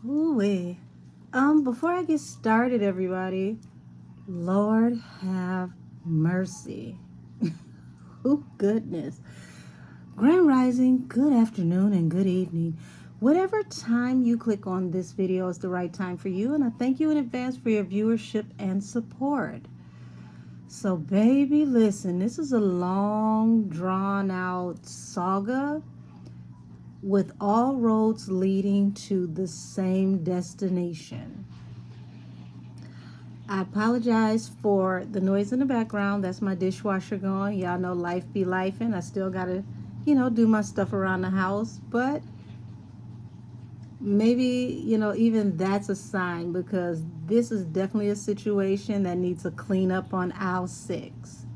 Ooh-wee. Before I get started, everybody, Lord have mercy. Oh, goodness. Grand Rising, good afternoon and good evening. Whatever time you click on this video is the right time for you, and I thank you in advance for your viewership and support. So, baby, listen, this is a long, drawn out saga with all roads leading to the same destination. I apologize for the noise in the background. That's my dishwasher going. Y'all know life be life, and I still gotta, do my stuff around the house. But maybe, even that's a sign, because this is definitely a situation that needs a cleanup on aisle 6.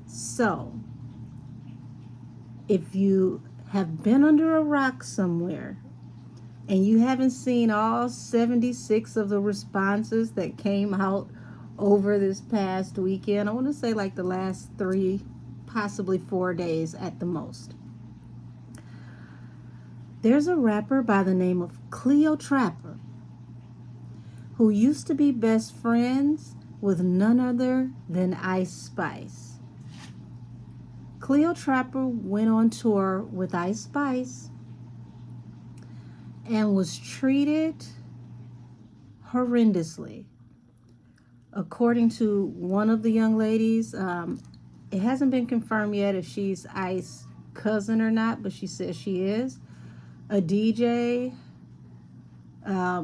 So, if you have been under a rock somewhere and you haven't seen all 76 of the responses that came out over this past weekend, I want to say like the last 3, possibly 4 days at the most. There's a rapper by the name of Cleotrapa who used to be best friends with none other than Ice Spice. Cleotrapa went on tour with Ice Spice and was treated horrendously. According to one of the young ladies, it hasn't been confirmed yet if she's Ice's cousin or not, but she says she is. A DJ, a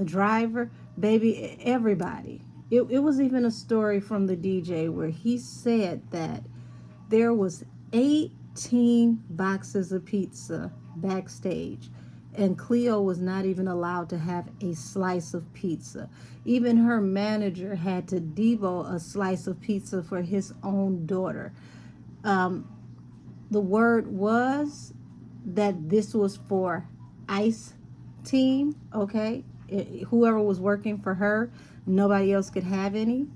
driver, baby, everybody. It was even a story from the DJ where he said that there was 18 boxes of pizza backstage, and Cleo was not even allowed to have a slice of pizza. Even her manager had to devo a slice of pizza for his own daughter. The word was that this was for Ice team, okay? Whoever was working for her, nobody else could have any.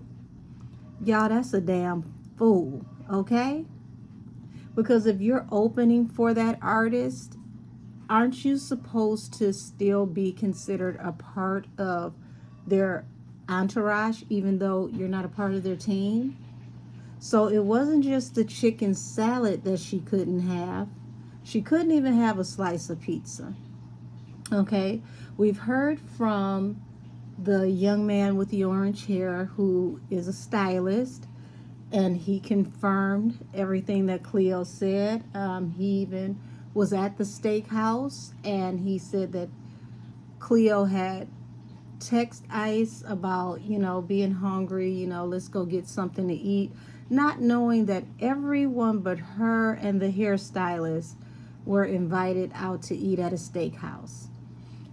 Y'all, that's a damn fool, okay? Because if you're opening for that artist, aren't you supposed to still be considered a part of their entourage, even though you're not a part of their team? So it wasn't just the chicken salad that she couldn't have. She couldn't even have a slice of pizza. Okay, we've heard from the young man with the orange hair who is a stylist, and he confirmed everything that Cleo said. He even was at the steakhouse, and he said that Cleo had text Ice about, being hungry, let's go get something to eat, not knowing that everyone but her and the hairstylist were invited out to eat at a steakhouse.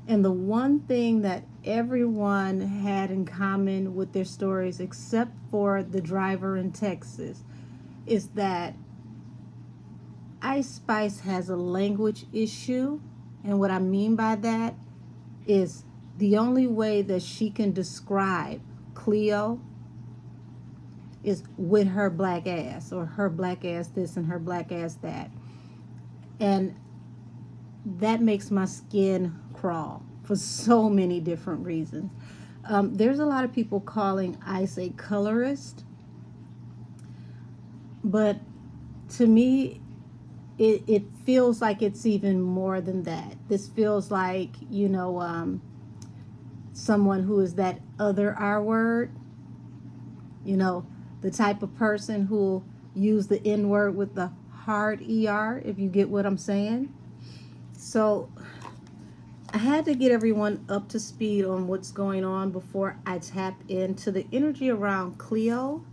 And the one thing that everyone had in common with their stories, except for the driver in Texas, is that Ice Spice has a language issue. And what I mean by that is the only way that she can describe Cleo is with her black ass, or her black ass this and her black ass that. And that makes my skin crawl for so many different reasons. There's a lot of people calling Ice a colorist, but to me, it feels like it's even more than that. This feels like, someone who is that other R word, the type of person who will use the N word with the hard ER, if you get what I'm saying. So I had to get everyone up to speed on what's going on before I tap into the energy around Cleo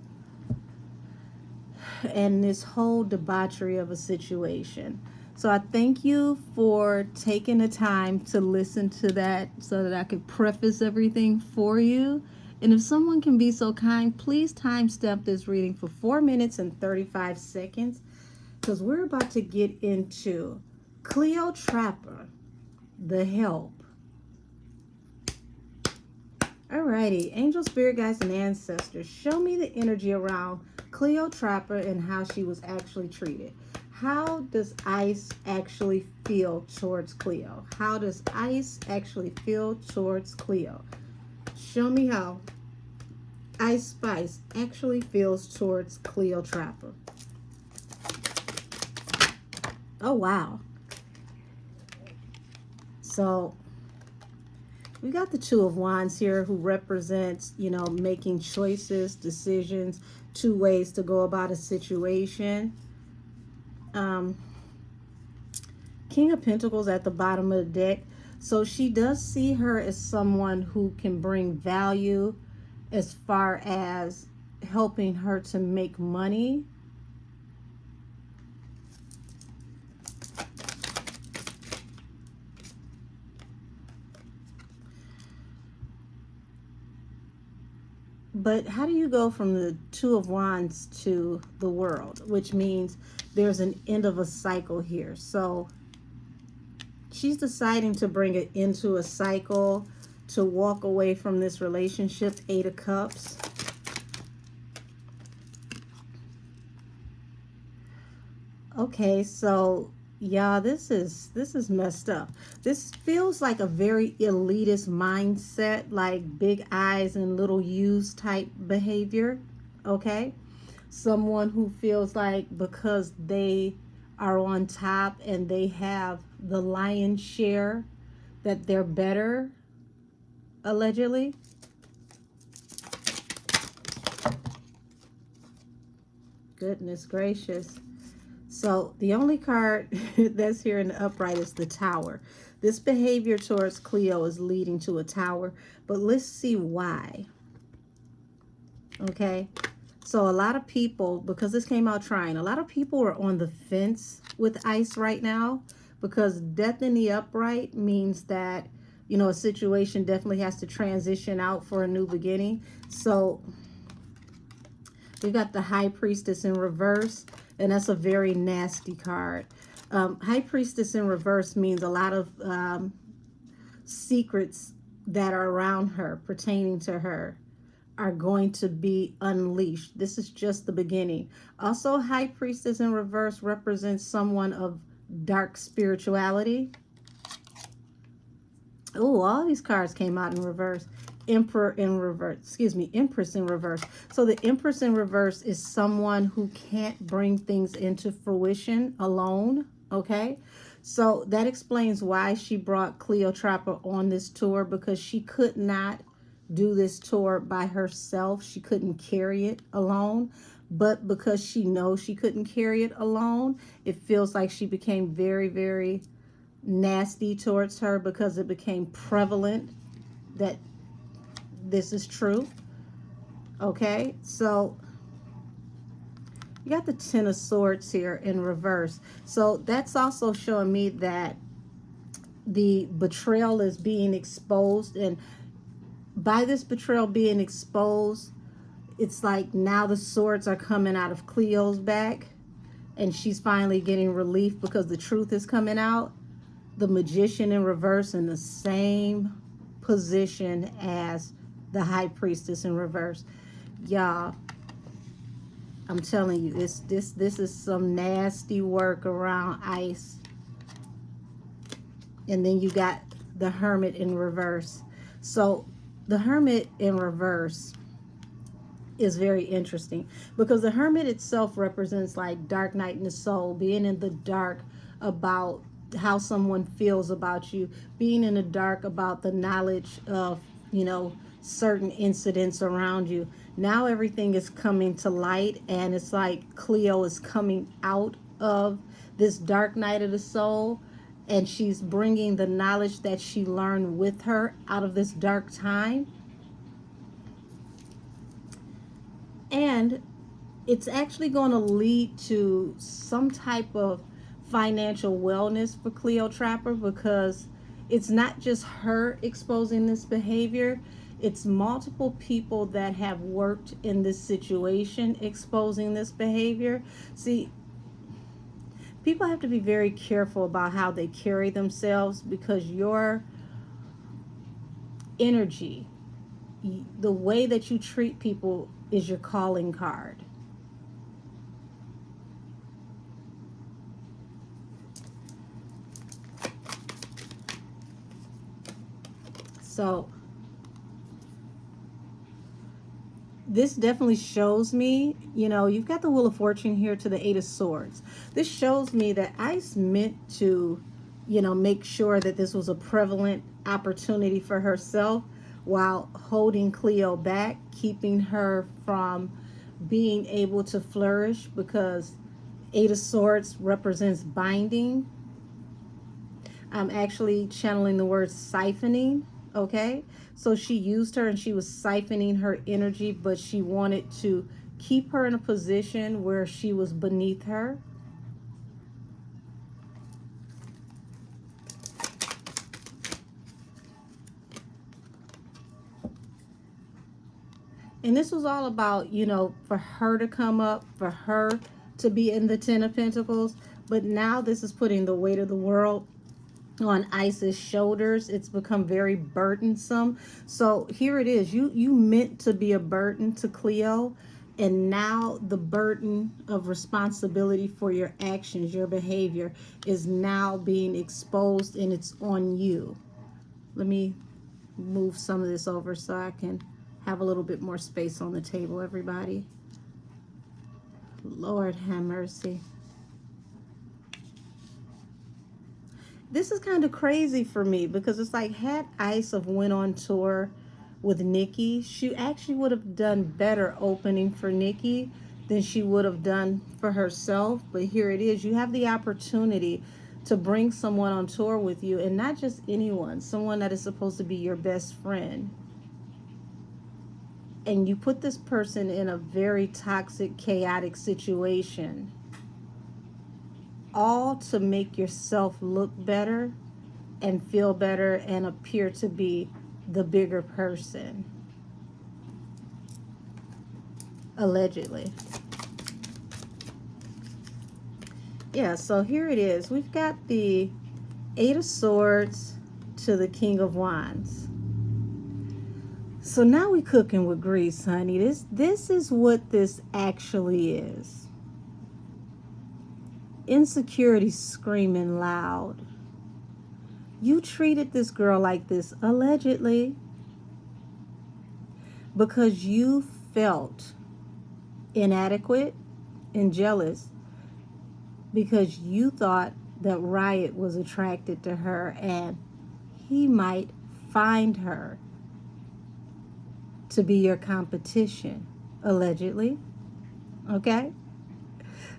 and this whole debauchery of a situation. So I thank you for taking the time to listen to that so that I could preface everything for you. And if someone can be so kind, please timestamp this reading for 4 minutes and 35 seconds, because we're about to get into Cleotrapa, the help. Alrighty, angel, spirit guides, and ancestors, show me the energy around Cleotrapa and how she was actually treated. how does Ice actually feel towards Cleo? How does Ice actually feel towards Cleo? Show me how Ice Spice actually feels towards Cleotrapa. Oh, wow. So we got the Two of Wands here, who represents, you know, making choices, decisions, two ways to go about a situation. King of Pentacles at the bottom of the deck. So she does see her as someone who can bring value as far as helping her to make money. But how do you go from the Two of Wands to the World, which means there's an end of a cycle here. So she's deciding to bring it into a cycle, to walk away from this relationship. Eight of Cups. Okay, so yeah, this is messed up. This feels like a very elitist mindset, like big eyes and little U's type behavior. Okay, someone who feels like because they are on top and they have the lion's share that they're better, allegedly. Goodness gracious. So the only card that's here in the upright is the Tower. This behavior towards Cleo is leading to a Tower, but let's see why. Okay, so a lot of people, because this came out trying, a lot of people are on the fence with Ice right now, because Death in the upright means that, you know, a situation definitely has to transition out for a new beginning. So we've got the High Priestess in reverse, and that's a very nasty card. High Priestess in reverse means a lot of secrets that are around her, pertaining to her, are going to be unleashed. This is just the beginning. Also, High Priestess in reverse represents someone of dark spirituality. Oh, all these cards came out in reverse. Emperor in reverse, excuse me, Empress in reverse. So the Empress in reverse is someone who can't bring things into fruition alone. Okay, so that explains why she brought Cleotrapa on this tour, because she could not do this tour by herself. She couldn't carry it alone. But because she knows she couldn't carry it alone, it feels like she became very, very nasty towards her, because it became prevalent that this is true. Okay, so you got the Ten of Swords here in reverse. So that's also showing me that the betrayal is being exposed, and by this betrayal being exposed, it's like now the swords are coming out of Cleo's back, and she's finally getting relief because the truth is coming out. The Magician in reverse in the same position as the High Priestess in reverse. Y'all, I'm telling you, this is some nasty work around Ice. And then you got the Hermit in reverse. So the Hermit in reverse is very interesting, because the Hermit itself represents like dark night in the soul, being in the dark about how someone feels about you, being in the dark about the knowledge of, you know, certain incidents around you. Now everything is coming to light, and it's like Cleo is coming out of this dark night of the soul, and she's bringing the knowledge that she learned with her out of this dark time. And it's actually going to lead to some type of financial wellness for Cleotrapa, because it's not just her exposing this behavior, it's multiple people that have worked in this situation exposing this behavior. See, people have to be very careful about how they carry themselves, because your energy, the way that you treat people, is your calling card. So this definitely shows me, you know, you've got the Wheel of Fortune here to the Eight of Swords. This shows me that Ice meant to, you know, make sure that this was a prevalent opportunity for herself while holding Cleo back, keeping her from being able to flourish, because Eight of Swords represents binding. I'm actually channeling the word siphoning, okay? So she used her and she was siphoning her energy, but she wanted to keep her in a position where she was beneath her. And this was all about, you know, for her to come up, for her to be in the Ten of Pentacles. But now this is putting the weight of the world on Ice's shoulders. It's become very burdensome. So here it is. You meant to be a burden to Cleo, and now the burden of responsibility for your actions, your behavior, is now being exposed, and it's on you. Let me move some of this over so I can have a little bit more space on the table, everybody. Lord have mercy. This is kind of crazy for me, because it's like, had Ice have went on tour with Nikki, she actually would have done better opening for Nikki than she would have done for herself. But here it is. You have the opportunity to bring someone on tour with you, and not just anyone, someone that is supposed to be your best friend. And you put this person in a very toxic, chaotic situation, all to make yourself look better and feel better and appear to be the bigger person. Allegedly. Yeah, so here it is. We've got the Eight of Swords to the King of Wands. So now we cooking with grease, honey. This is what this actually is. Insecurity screaming loud. You treated this girl like this, allegedly, because you felt inadequate and jealous, because you thought that Riot was attracted to her and he might find her to be your competition, allegedly. Okay?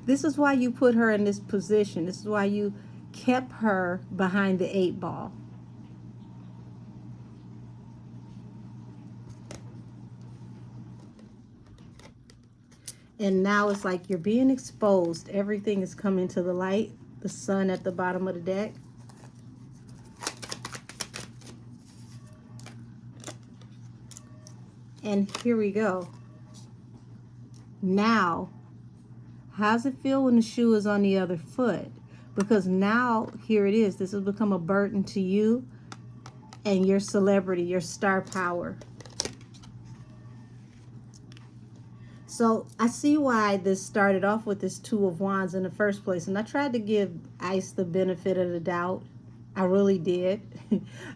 This is why you put her in this position. This is why you kept her behind the 8-ball. And now it's like you're being exposed. Everything is coming to the light. The sun at the bottom of the deck. And here we go. Now, how's it feel when the shoe is on the other foot? Because now, here it is. This has become a burden to you and your celebrity, your star power. So I see why this started off with this Two of Wands in the first place. And I tried to give Ice the benefit of the doubt. I really did.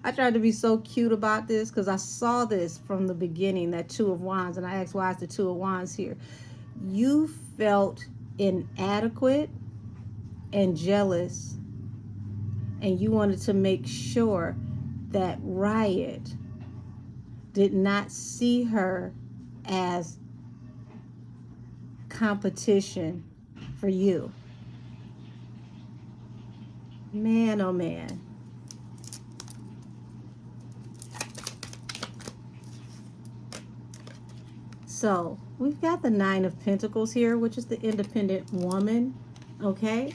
I tried to be so cute about this because I saw this from the beginning, that Two of Wands. And I asked, why is the Two of Wands here? You felt inadequate and jealous. And you wanted to make sure that Riot did not see her as competition for you. Man, oh man. So we've got the Nine of Pentacles here, which is the independent woman, okay?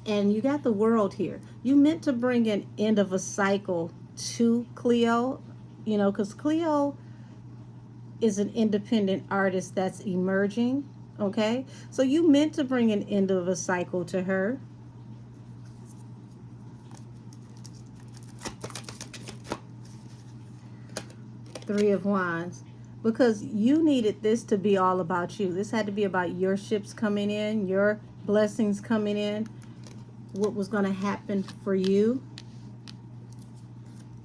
And you got the World here. You meant to bring an end of a cycle to Cleo, you know, because Cleo is an independent artist that's emerging, okay? So you meant to bring an end of a cycle to her. Three of Wands. Because you needed this to be all about you. This had to be about your ships coming in, your blessings coming in, what was going to happen for you.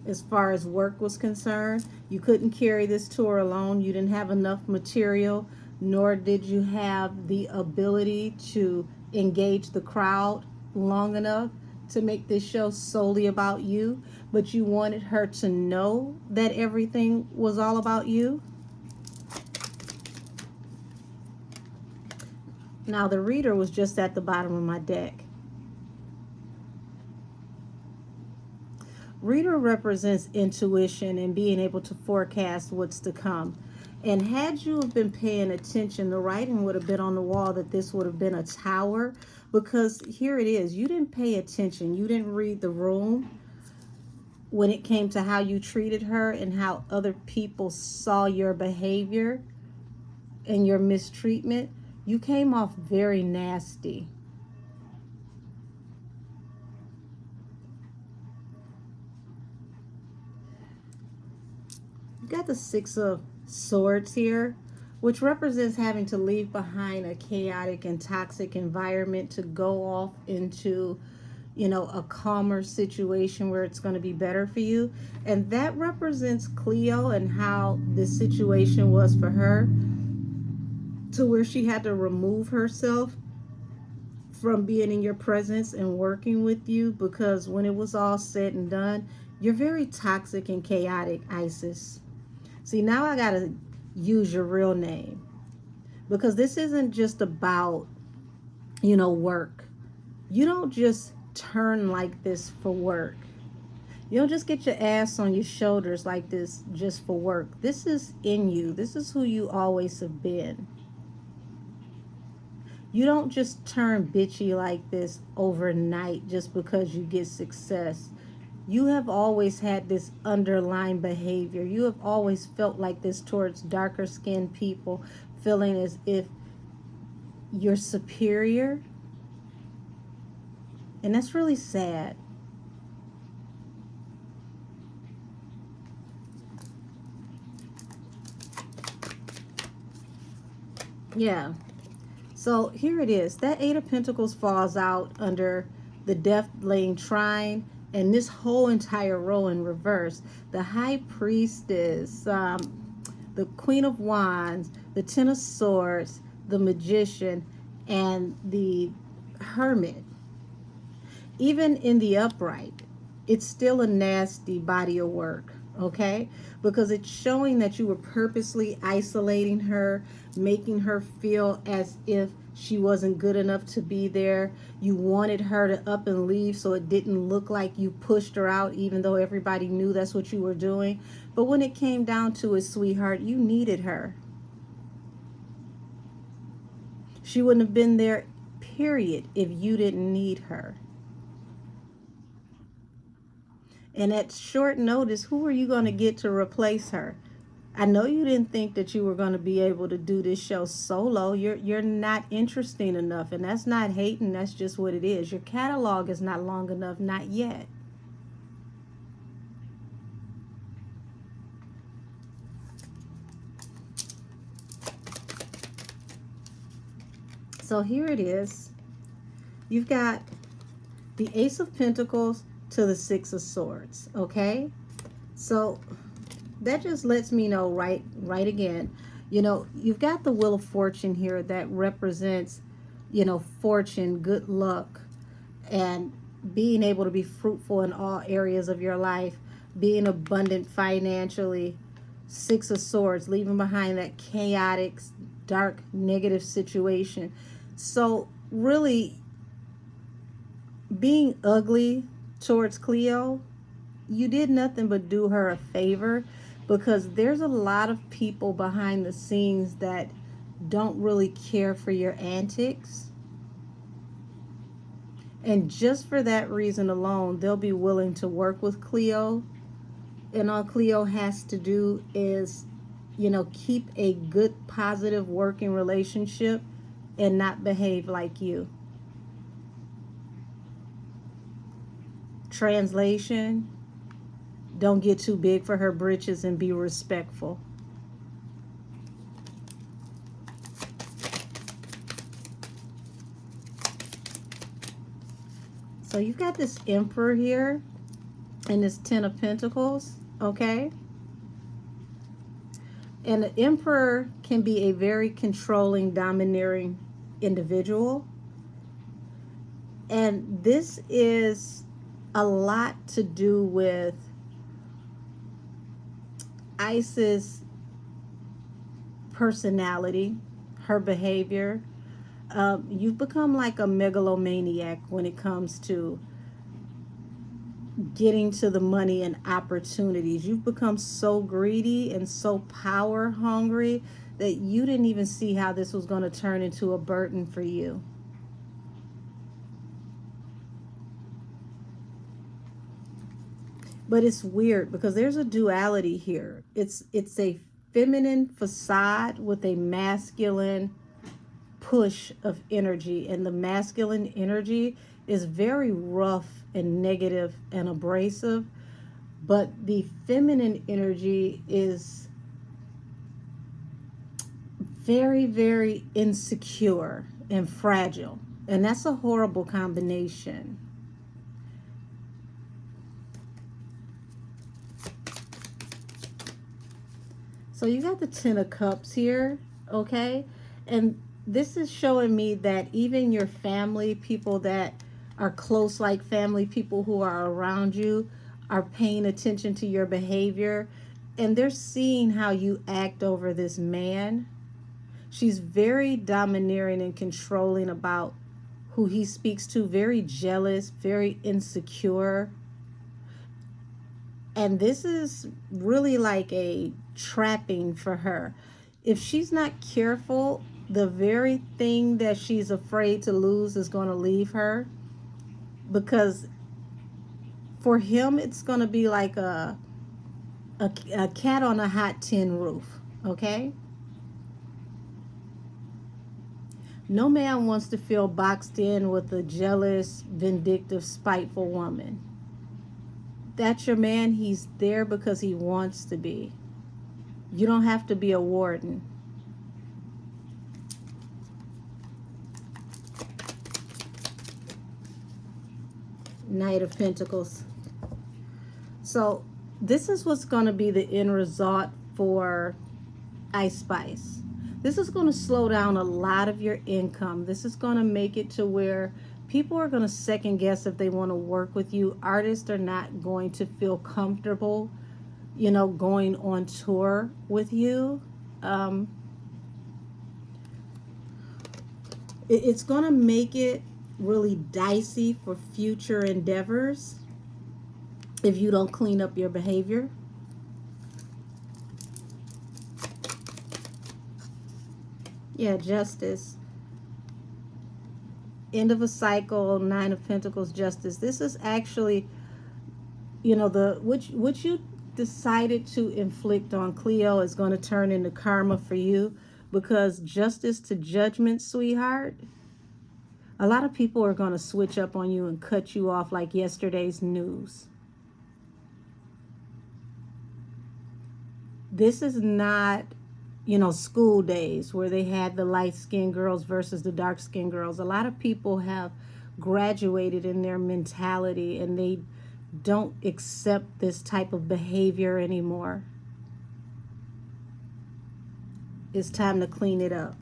as far as work was concerned. You couldn't carry this tour alone. You didn't have enough material, nor did you have the ability to engage the crowd long enough to make this show solely about you. But you wanted her to know that everything was all about you. Now, the reader was just at the bottom of my deck. Reader represents intuition and being able to forecast what's to come. And had you have been paying attention, the writing would have been on the wall that this would have been a tower, because here it is. You didn't pay attention. You didn't read the room when it came to how you treated her and how other people saw your behavior and your mistreatment. You came off very nasty. You got the Six of Swords here, which represents having to leave behind a chaotic and toxic environment to go off into, a calmer situation where it's going to be better for you. And that represents Cleo and how this situation was for her, to where she had to remove herself from being in your presence and working with you, because when it was all said and done, you're very toxic and chaotic, Isis. See, now I gotta use your real name, because this isn't just about, work. You don't just turn like this for work. You don't just get your ass on your shoulders like this just for work. This is in you. This is who you always have been. You don't just turn bitchy like this overnight just because you get success. You have always had this underlying behavior. You have always felt like this towards darker skinned people, feeling as if you're superior. And that's really sad. Yeah. So here it is. That Eight of Pentacles falls out under the Death Laying Trine, and this whole entire row in reverse. The High Priestess, the Queen of Wands, the Ten of Swords, the Magician, and the Hermit. Even in the upright, it's still a nasty body of work, okay? Because it's showing that you were purposely isolating her, making her feel as if she wasn't good enough to be there. You wanted her to up and leave so it didn't look like you pushed her out, even though everybody knew that's what you were doing. But when it came down to it, sweetheart, you needed her. She wouldn't have been there, period, if you didn't need her. And at short notice, who are you going to get to replace her? I know you didn't think that you were going to be able to do this show solo. You're not interesting enough, and that's not hating. That's just what it is. Your catalog is not long enough, not yet. So here it is. You've got the Ace of Pentacles to the Six of Swords, okay? So that just lets me know right again, you've got the Wheel of Fortune here that represents, fortune, good luck, and being able to be fruitful in all areas of your life, being abundant financially. Six of Swords, leaving behind that chaotic, dark, negative situation. So really, being ugly towards Cleo, you did nothing but do her a favor, because there's a lot of people behind the scenes that don't really care for your antics. And just for that reason alone, they'll be willing to work with Cleo. And all Cleo has to do is, keep a good, positive working relationship and not behave like you. Translation: don't get too big for her britches and be respectful. So you've got this Emperor here. and this Ten of Pentacles, okay? And the Emperor can be a very controlling, domineering individual. And this is a lot to do with Isis' personality, her behavior. You've become like a megalomaniac when it comes to getting to the money and opportunities. You've become so greedy and so power hungry that you didn't even see how this was going to turn into a burden for you. But it's weird because there's a duality here. It's a feminine facade with a masculine push of energy, and the masculine energy is very rough and negative and abrasive, but the feminine energy is very, very insecure and fragile, and that's a horrible combination. So you got the Ten of Cups here, okay? And this is showing me that even your family, people that are close like family, people who are around you, are paying attention to your behavior, and they're seeing how you act over this man. She's very domineering and controlling about who he speaks to, very jealous, very insecure. And this is really like a trapping for her. If she's not careful, the very thing that she's afraid to lose is going to leave her, because for him it's going to be like a cat on a hot tin roof, okay? No man wants to feel boxed in with a jealous, vindictive, spiteful woman. That's your man. He's there because he wants to be. You don't have to be a warden. Knight of Pentacles. So this is what's going to be the end result for Ice Spice. This is going to slow down a lot of your income. This is going to make it to where people are going to second guess if they want to work with you. Artists are not going to feel comfortable, you know, going on tour with you. It's going to make it really dicey for future endeavors if you don't clean up your behavior. Yeah, Justice. End of a cycle, Nine of Pentacles, Justice. This is actually, you know, what you decided to inflict on Cleo is going to turn into karma for you, because justice to judgment, sweetheart. A lot of people are going to switch up on you and cut you off like yesterday's news. This is not, you know, school days where they had the light-skinned girls versus the dark-skinned girls. A lot of people have graduated in their mentality and they don't accept this type of behavior anymore. It's time to clean it up.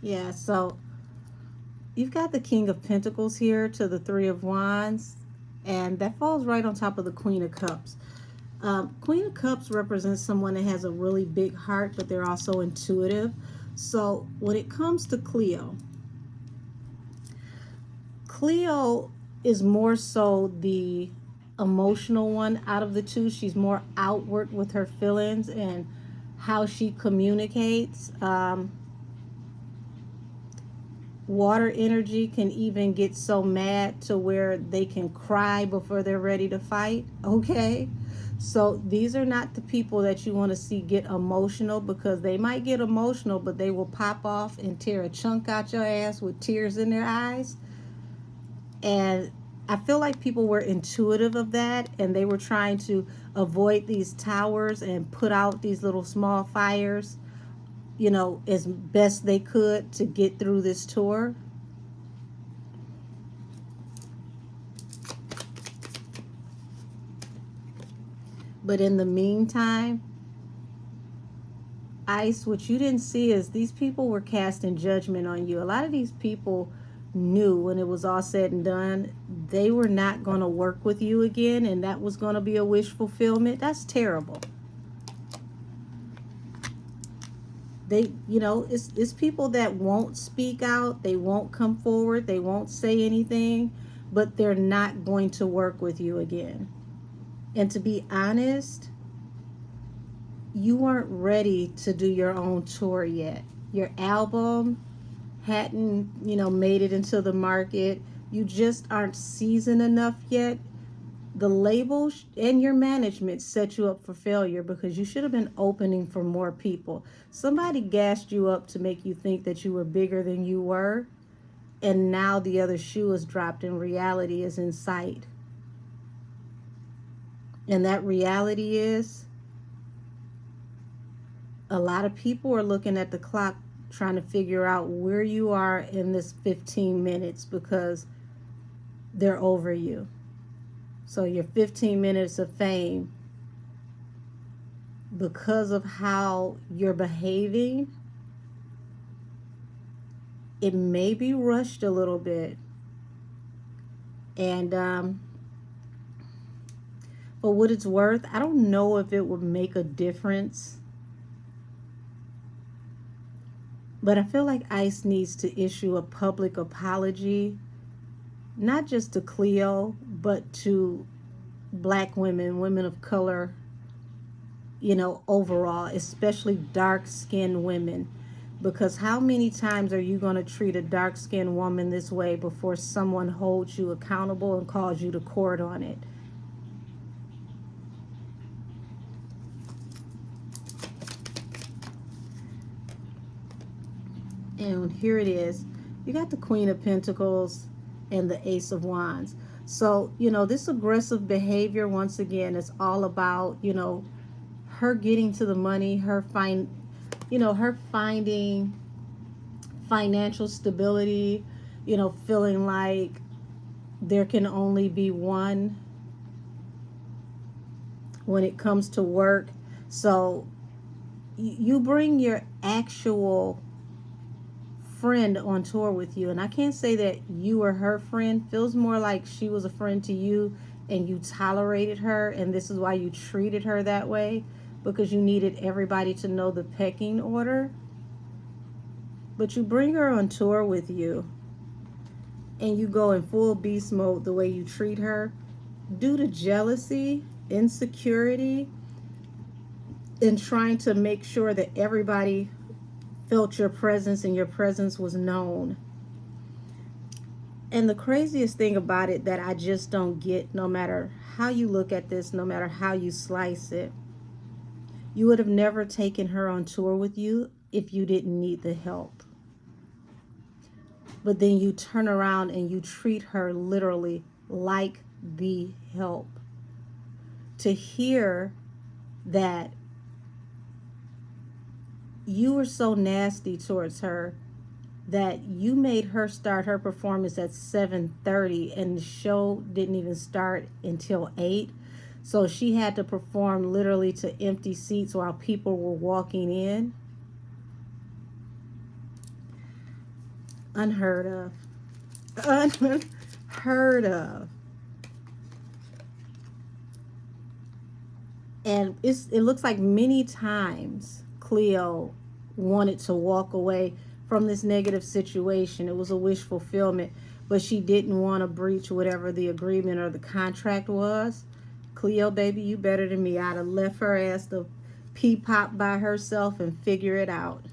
Yeah, so you've got the King of Pentacles here to the Three of Wands, and that falls right on top of the Queen of Cups. Queen of Cups represents someone that has a really big heart, but they're also intuitive. So when it comes to Cleo is more so the emotional one out of the two. She's more outward with her feelings and how she communicates. Water energy can even get so mad to where they can cry before they're ready to fight, okay? So these are not the people that you want to see get emotional, because they might get emotional, but they will pop off and tear a chunk out your ass with tears in their eyes. And I feel like people were intuitive of that, and they were trying to avoid these towers and put out these little small fires as best they could to get through this tour. But in the meantime, Ice, what you didn't see is these people were casting judgment on you. A lot of these people knew when it was all said and done, they were not going to work with you again, and that was going to be a wish fulfillment. That's terrible. It's people that won't speak out, they won't come forward, they won't say anything, but they're not going to work with you again. And to be honest, you weren't ready to do your own tour yet. Your album hadn't, made it into the market. You just aren't seasoned enough yet. The label and your management set you up for failure because you should have been opening for more people. Somebody gassed you up to make you think that you were bigger than you were, and now the other shoe is dropped and reality is in sight. And that reality is a lot of people are looking at the clock trying to figure out where you are in this 15 minutes because they're over you. So your 15 minutes of fame, because of how you're behaving, it may be rushed a little bit. And for what it's worth, I don't know if it would make a difference. But I feel like Ice needs to issue a public apology, not just to Cleo, but to Black women, women of color, overall, especially dark-skinned women. Because how many times are you going to treat a dark-skinned woman this way before someone holds you accountable and calls you to court on it? And here it is. You got the Queen of Pentacles and the Ace of Wands. So, this aggressive behavior, once again, is all about, her getting to the money, her finding financial stability, feeling like there can only be one when it comes to work. So you bring your actual friend on tour with you, and I can't say that you were her friend. Feels more like she was a friend to you and you tolerated her, and this is why you treated her that way, because you needed everybody to know the pecking order. But you bring her on tour with you and you go in full beast mode the way you treat her due to jealousy, insecurity, and trying to make sure that everybody felt your presence and your presence was known. And the craziest thing about it that I just don't get, no matter how you look at this, no matter how you slice it, you would have never taken her on tour with you if you didn't need the help. But then you turn around and you treat her literally like the help. To hear that you were so nasty towards her that you made her start her performance at 7:30 and the show didn't even start until 8. So she had to perform literally to empty seats while people were walking in. Unheard of. Unheard of. And it looks like many times Cleo wanted to walk away from this negative situation. It was a wish fulfillment, but she didn't want to breach whatever the agreement or the contract was. Cleo, baby, you better than me. I'd have left her ass to pee pop by herself and figure it out.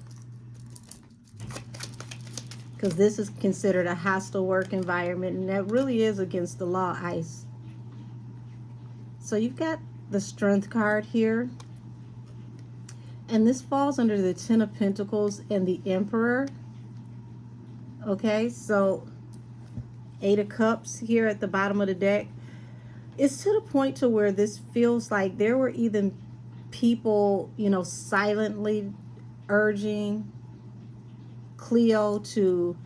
Because this is considered a hostile work environment, and that really is against the law, Ice. So you've got the Strength card here. And this falls under the Ten of Pentacles and the Emperor. Okay, so 8 of Cups here at the bottom of the deck. It's to the point to where this feels like there were even people, silently urging Cleo to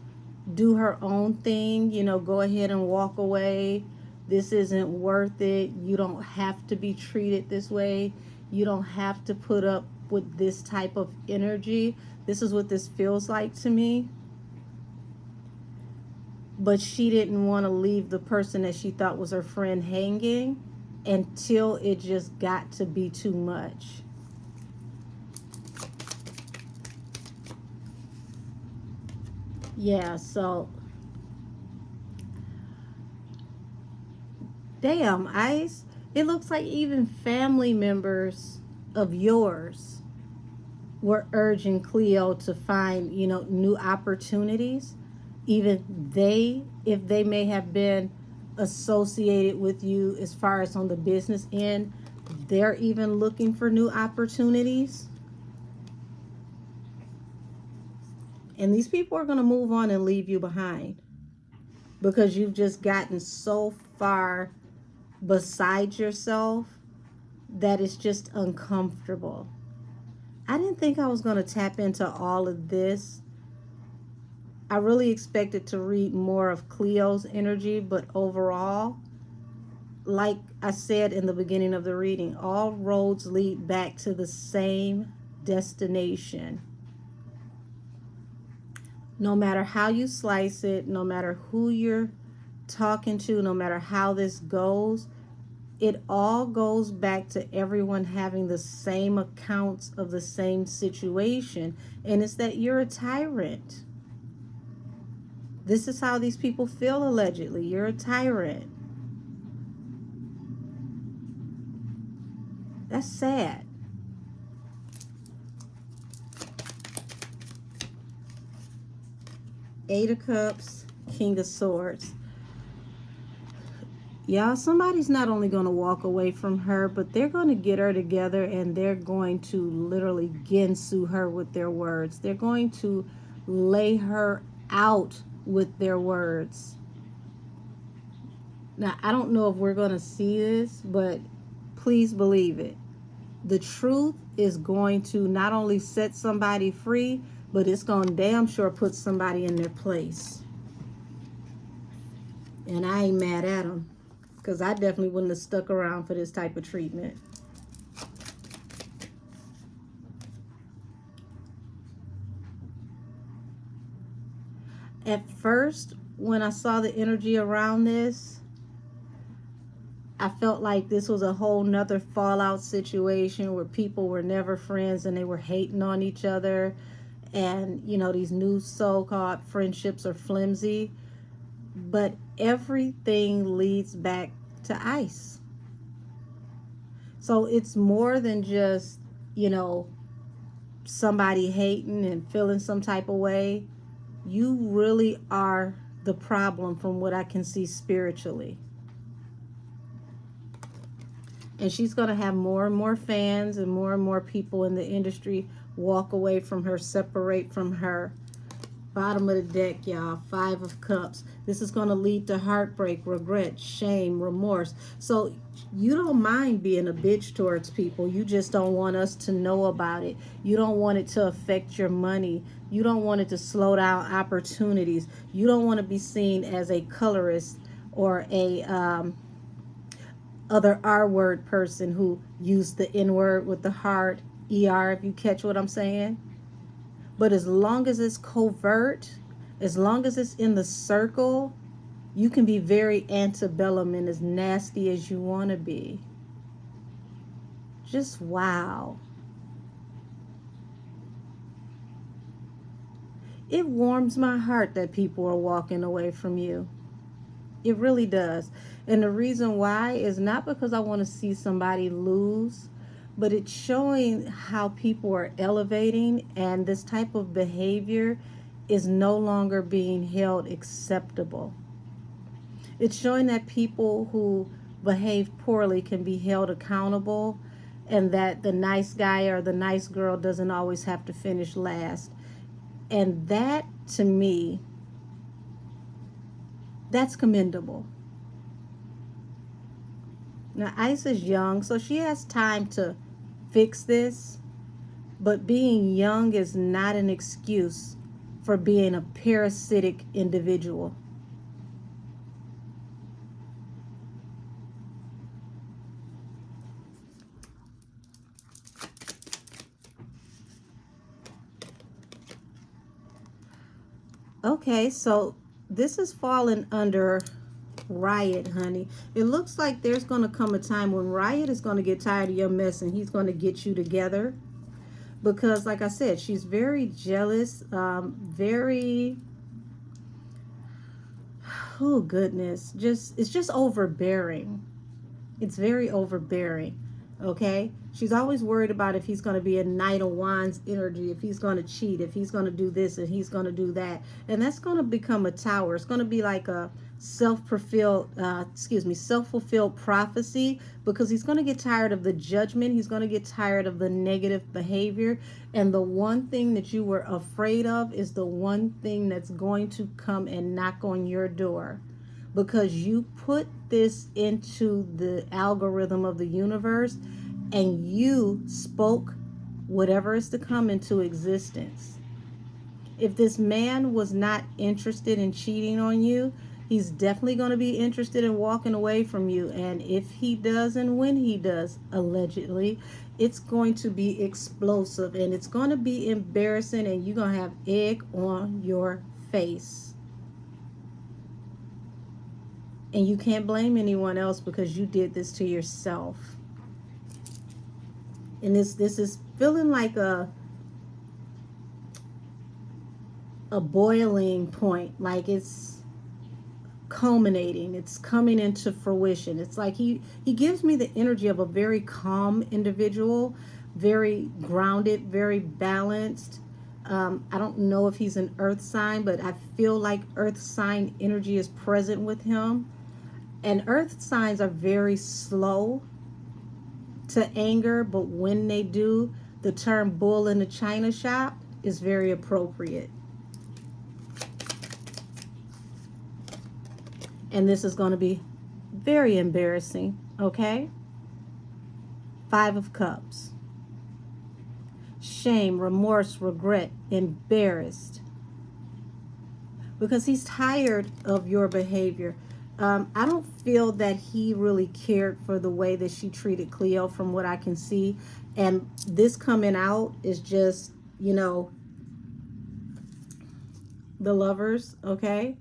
do her own thing, go ahead and walk away. This isn't worth it. You don't have to be treated this way. You don't have to put up with this type of energy. This is what this feels like to me. But she didn't want to leave the person that she thought was her friend hanging until it just got to be too much. Yeah, so damn, Ice. It looks like even family members of yours were urging Cleo to find, new opportunities. Even they, if they may have been associated with you as far as on the business end, they're even looking for new opportunities. And these people are going to move on and leave you behind because you've just gotten so far beside yourself that it's just uncomfortable. I didn't think I was going to tap into all of this. I really expected to read more of Cleo's energy, but overall, like I said in the beginning of the reading, all roads lead back to the same destination. No matter how you slice it, no matter who you're talking to, no matter how this goes, it all goes back to everyone having the same accounts of the same situation, and it's that you're a tyrant. This is how these people feel, allegedly. You're a tyrant. That's sad. Eight of Cups, King of Swords. Y'all, somebody's not only going to walk away from her, but they're going to get her together and they're going to literally ginsu her with their words. They're going to lay her out with their words. Now, I don't know if we're going to see this, but please believe it. The truth is going to not only set somebody free, but it's going to damn sure put somebody in their place. And I ain't mad at them, because I definitely wouldn't have stuck around for this type of treatment. At first, when I saw the energy around this, I felt like this was a whole nother fallout situation where people were never friends and they were hating on each other. And, these new so-called friendships are flimsy. But everything leads back to Ice. So it's more than just, somebody hating and feeling some type of way. You really are the problem from what I can see spiritually. And she's going to have more and more fans and more people in the industry walk away from her, separate from her. Bottom of the deck, y'all. Five of Cups. This is going to lead to heartbreak, regret, shame, remorse. So you don't mind being a bitch towards people. You just don't want us to know about it. You don't want it to affect your money. You don't want it to slow down opportunities. You don't want to be seen as a colorist or a other R-word person who used the N-word with the hard ER, if you catch what I'm saying. But as long as it's covert, as long as it's in the circle, you can be very antebellum and as nasty as you want to be. Just wow. It warms my heart that people are walking away from you. It really does. And the reason why is not because I want to see somebody lose, but it's showing how people are elevating, and this type of behavior is no longer being held acceptable. It's showing that people who behave poorly can be held accountable, and that the nice guy or the nice girl doesn't always have to finish last. And that, to me, that's commendable. Now, Ice is young, so she has time to fix this. But being young is not an excuse for being a parasitic individual. Okay, so this is falling under Riot, honey. It looks like there's going to come a time when Riot is going to get tired of your mess and he's going to get you together. Because, like I said, she's very jealous, very, oh goodness, it's just overbearing. It's very overbearing. Okay, she's always worried about if he's going to be a Knight of Wands energy, if he's going to cheat, if he's going to do this and he's going to do that, and that's going to become a tower. It's going to be like a self-fulfilled prophecy, because he's going to get tired of the judgment. He's going to get tired of the negative behavior, and the one thing that you were afraid of is the one thing that's going to come and knock on your door, because you put this into the algorithm of the universe and you spoke whatever is to come into existence. If this man was not interested in cheating on you, he's definitely going to be interested in walking away from you. And if he does, and when he does, allegedly, it's going to be explosive and it's going to be embarrassing, and you're going to have egg on your face. And you can't blame anyone else because you did this to yourself. And this is feeling like a boiling point, like it's culminating, it's coming into fruition. It's like he gives me the energy of a very calm individual, very grounded, very balanced. I don't know if he's an earth sign, but I feel like earth sign energy is present with him. And earth signs are very slow to anger, but when they do, the term bull in the china shop is very appropriate. And this is going to be very embarrassing, okay? 5 of Cups. Shame, remorse, regret, embarrassed. Because he's tired of your behavior. I don't feel that he really cared for the way that she treated Cleo from what I can see. And this coming out is just, the Lovers, okay?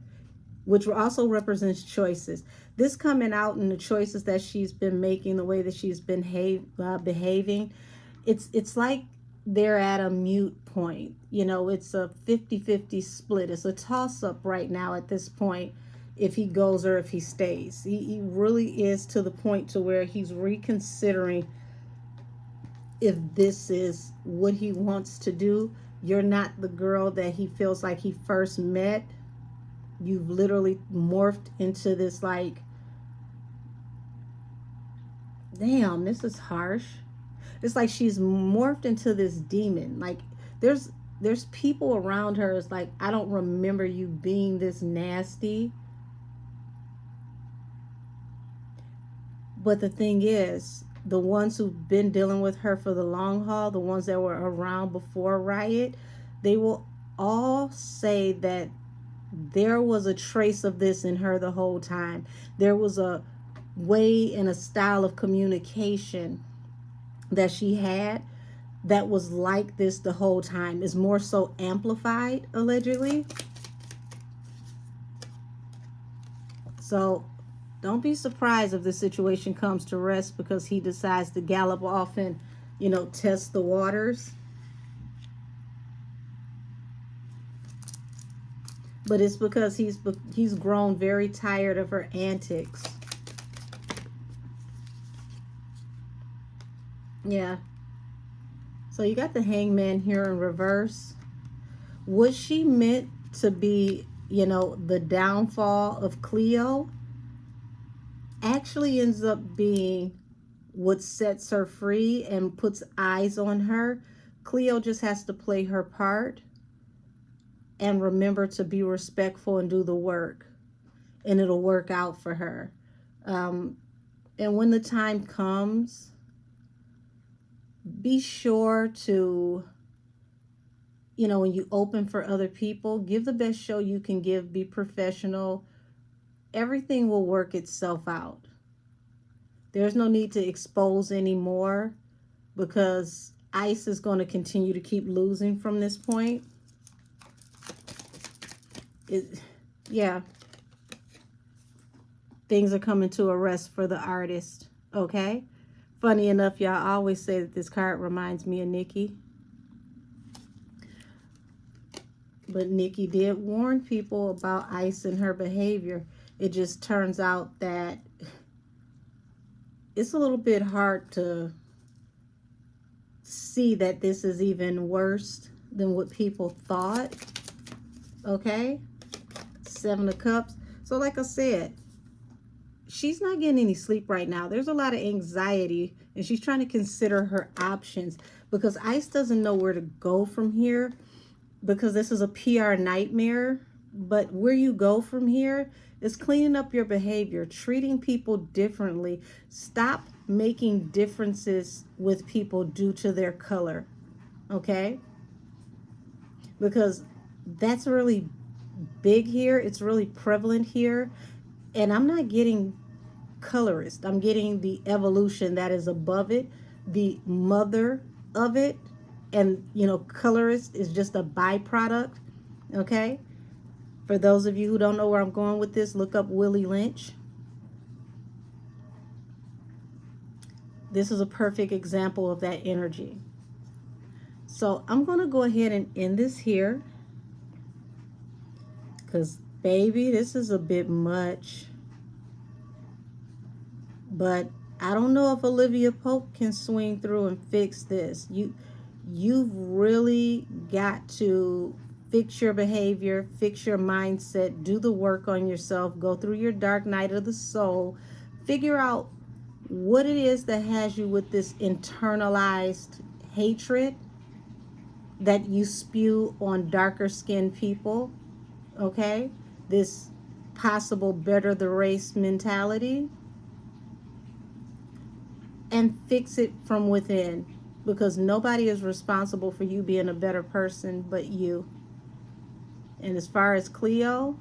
Which also represents choices. This coming out in the choices that she's been making, the way that she's been behaving, it's like they're at a mute point. It's a 50-50 split. It's a toss-up right now at this point, if he goes or if he stays. He really is to the point to where he's reconsidering if this is what he wants to do. You're not the girl that he feels like he first met. You've literally morphed into this, like, damn, this is harsh. It's like she's morphed into this demon. Like, there's people around her. It's like, I don't remember you being this nasty. But the thing is, the ones who've been dealing with her for the long haul, the ones that were around before Riot, they will all say that there was a trace of this in her the whole time. There was a way and a style of communication that she had that was like this the whole time. Is more so amplified, allegedly. So don't be surprised if the situation comes to rest because he decides to gallop off and, test the waters. But it's because he's grown very tired of her antics. Yeah. So you got the Hangman here in reverse. Was she meant to be, the downfall of Cleo? Actually ends up being what sets her free and puts eyes on her. Cleo just has to play her part and remember to be respectful and do the work, and it'll work out for her. And when the time comes, be sure to, when you open for other people, give the best show you can give, be professional. Everything will work itself out. There's no need to expose anymore because Ice is going to continue to keep losing from this point. Yeah. Things are coming to a rest for the artist. Okay? Funny enough, y'all always say that this card reminds me of Nikki. But Nikki did warn people about Ice and her behavior. It just turns out that it's a little bit hard to see that this is even worse than what people thought. Okay? 7 of Cups. So like I said, she's not getting any sleep right now. There's a lot of anxiety, and she's trying to consider her options because Ice doesn't know where to go from here, because this is a PR nightmare. But where you go from here is cleaning up your behavior, treating people differently. Stop making differences with people due to their color, okay? Because that's really big here. It's really prevalent here. And I'm not getting colorist. I'm getting the evolution that is above it, the mother of it. And, colorist is just a byproduct, okay? For those of you who don't know where I'm going with this, look up Willie Lynch. This is a perfect example of that energy. So I'm going to go ahead and end this here because, baby, this is a bit much. But I don't know if Olivia Pope can swing through and fix this. You've really got to fix your behavior, fix your mindset, do the work on yourself, go through your dark night of the soul, figure out what it is that has you with this internalized hatred that you spew on darker skinned people, okay? This possible better the race mentality, and fix it from within, because nobody is responsible for you being a better person but you. And as far as Cleo,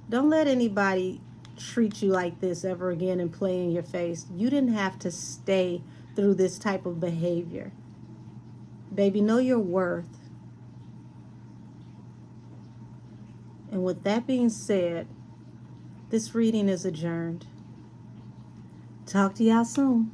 don't let anybody treat you like this ever again and play in your face. You didn't have to stay through this type of behavior. Baby, know your worth. And with that being said, this reading is adjourned. Talk to y'all soon.